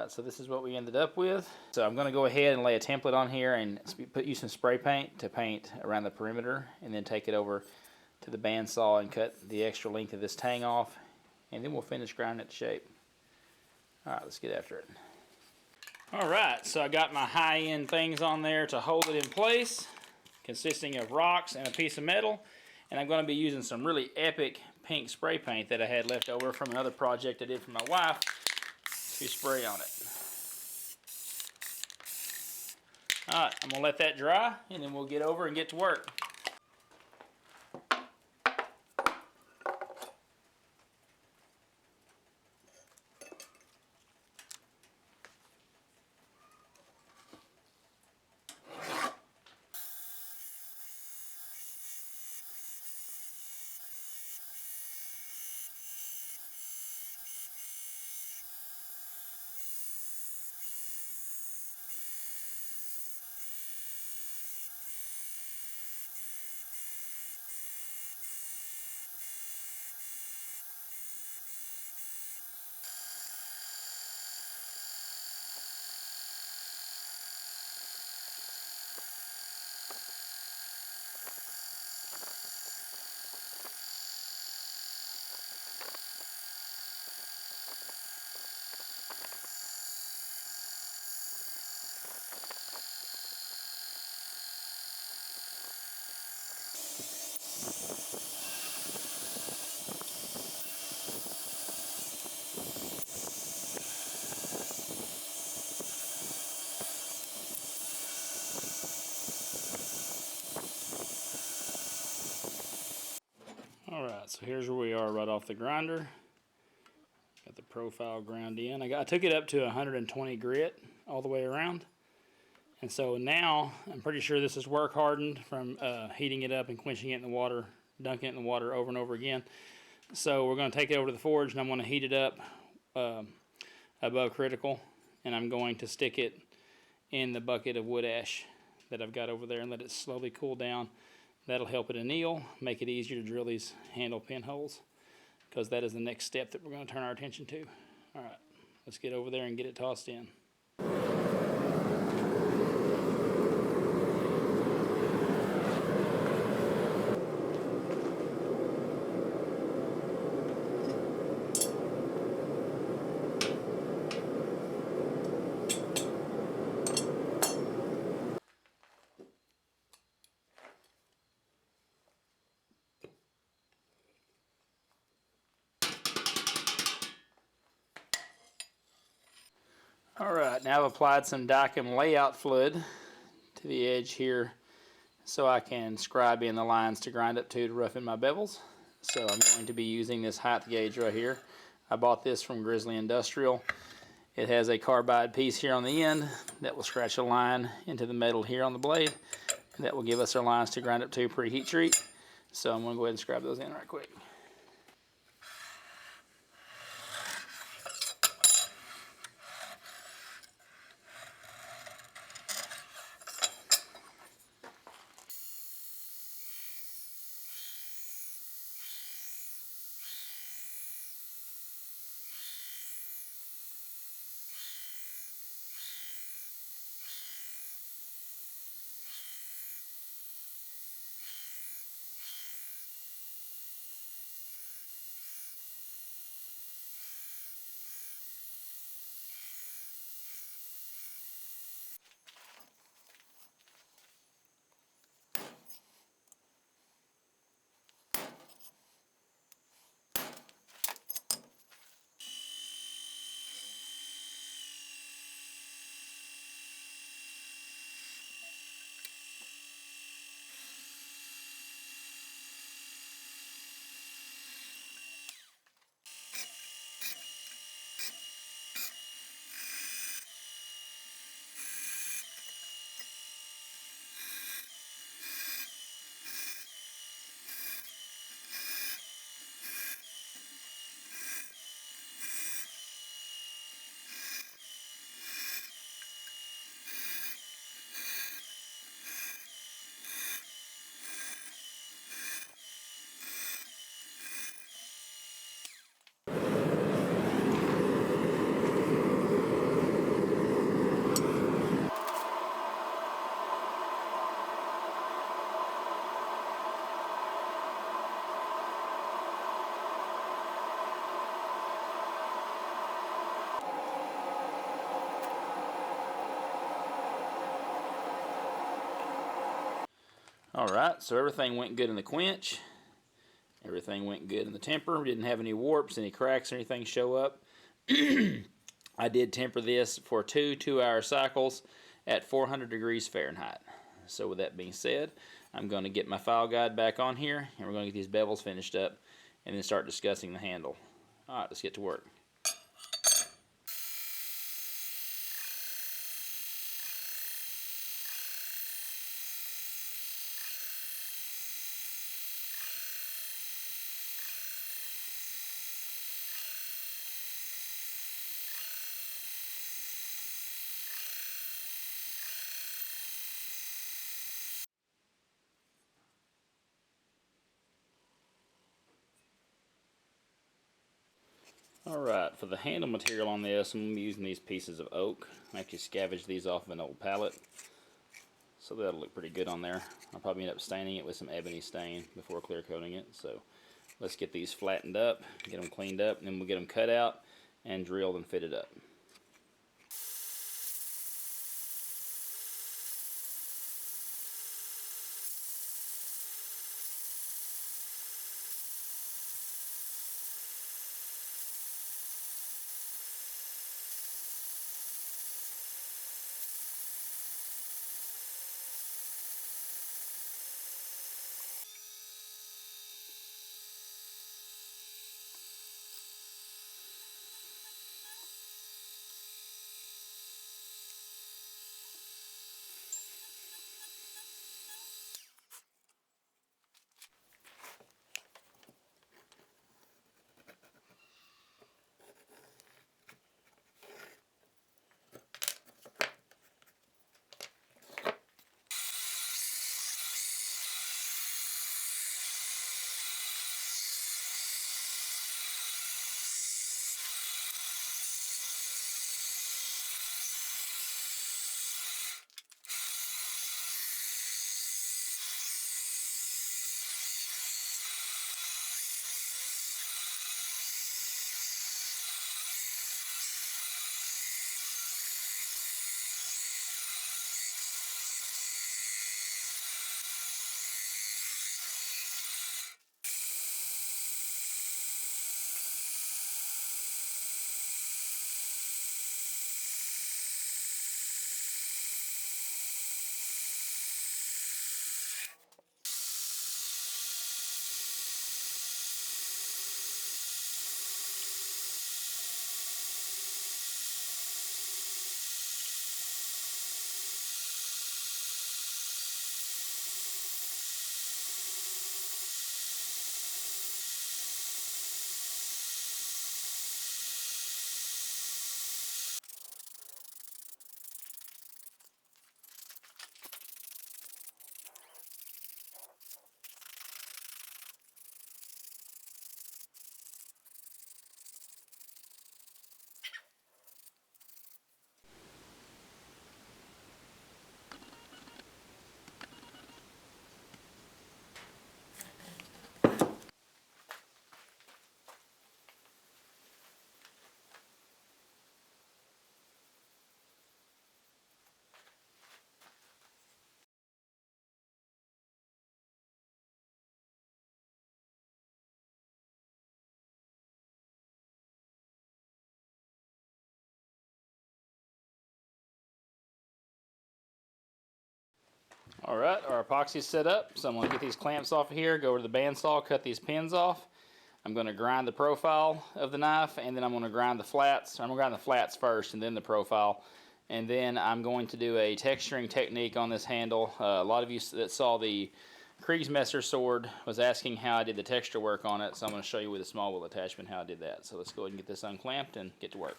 Alright, so this is what we ended up with. So I'm going to go ahead and lay a template on here and use some spray paint to paint around the perimeter, and then take it over to the bandsaw and cut the extra length of this tang off, and then we'll finish grinding it to shape. Alright, let's get after it. Alright, so I got my high-end things on there to hold it in place, consisting of rocks and a piece of metal, and I'm going to be using some really epic pink spray paint that I had left over from another project I did for my wife to spray on it. Alright, I'm going to let that dry, and then we'll get over and get to work. Alright, so here's where we are right off the grinder. Got the profile ground in. I took it up to 120 grit all the way around. And so now, I'm pretty sure this is work hardened from heating it up and quenching it in the water, dunking it in the water over and over again. So we're going to take it over to the forge, and I'm going to heat it up above critical. And I'm going to stick it in the bucket of wood ash that I've got over there and let it slowly cool down. That'll help it anneal, make it easier to drill these handle pinholes, because that is the next step that we're going to turn our attention to. Alright, let's get over there and get it tossed in. Alright, now I've applied some Dicam layout fluid to the edge here so I can scribe in the lines to grind up to roughen my bevels. So I'm going to be using this height gauge right here. I bought this from Grizzly Industrial. It has a carbide piece here on the end that will scratch a line into the metal here on the blade, and that will give us our lines to grind up to pre-heat treat. So I'm going to go ahead and scribe those in right quick. Alright, so everything went good in the quench. Everything went good in the temper. We didn't have any warps, any cracks, or anything show up. I did temper this for two 2-hour cycles at 400 degrees Fahrenheit. So with that being said, I'm going to get my file guide back on here, and we're going to get these bevels finished up and then start discussing the handle. Alright, let's get to work. Alright, for the handle material on this, I'm going to be using these pieces of oak. I actually scavenged these off of an old pallet, so that'll look pretty good on there. I'll probably end up staining it with some ebony stain before clear coating it. So let's get these flattened up, get them cleaned up, and then we'll get them cut out and drilled and fitted up. Alright, our epoxy is set up, so I'm going to get these clamps off of here, go over to the bandsaw, cut these pins off. I'm going to grind the profile of the knife, and then I'm going to grind the flats. I'm going to grind the flats first and then the profile. And then I'm going to do a texturing technique on this handle. A lot of you that saw the Kriegsmesser sword was asking how I did the texture work on it, so I'm going to show you with a small wheel attachment how I did that. So let's go ahead and get this unclamped and get to work.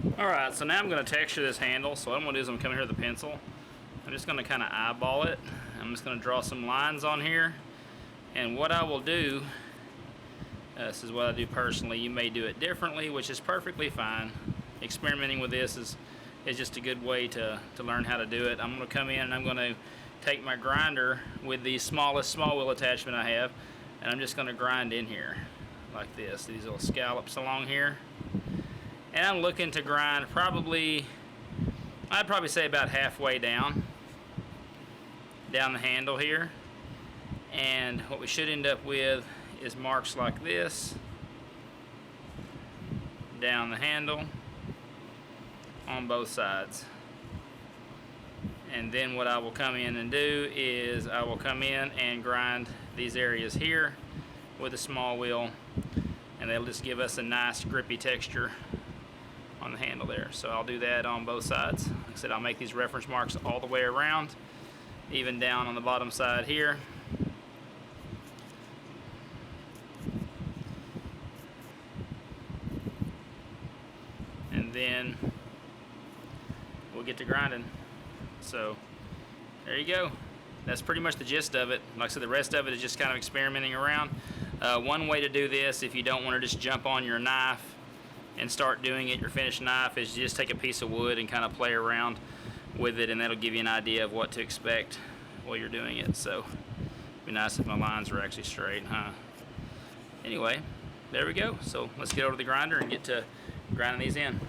Alright, so now I'm going to texture this handle. So what I'm going to do is I'm coming here with a pencil. I'm just going to kind of eyeball it. I'm just going to draw some lines on here. And what I will do, this is what I do personally. You may do it differently, which is perfectly fine. Experimenting with this is just a good way to learn how to do it. I'm going to come in and I'm going to take my grinder with the smallest small wheel attachment I have, and I'm just going to grind in here like this, these little scallops along here. And I'm looking to grind probably, I'd probably say about halfway down the handle here. And what we should end up with is marks like this down the handle on both sides. And then what I will come in and do is I will come in and grind these areas here with a small wheel, and that'll just give us a nice grippy texture on the handle there. So I'll do that on both sides. Like I said, I'll make these reference marks all the way around, even down on the bottom side here. And then we'll get to grinding. So there you go. That's pretty much the gist of it. Like I said, the rest of it is just kind of experimenting around. One way to do this, if you don't want to just jump on your knife and start doing it, your finished knife, is you just take a piece of wood and kind of play around with it, and that'll give you an idea of what to expect while you're doing it. So it'd be nice if my lines were actually straight, huh? Anyway, there we go. So let's get over to the grinder and get to grinding these in.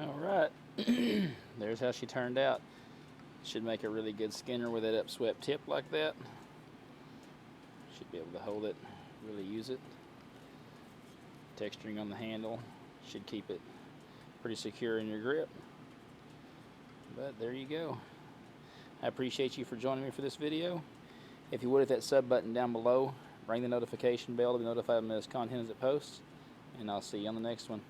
All right, there's how she turned out. Should make a really good skinner with that upswept tip like that. Should be able to hold it, really use it. Texturing on the handle should keep it pretty secure in your grip. But there you go. I appreciate you for joining me for this video. If you would, hit that sub button down below, ring the notification bell to be notified when this content is it posts, and I'll see you on the next one.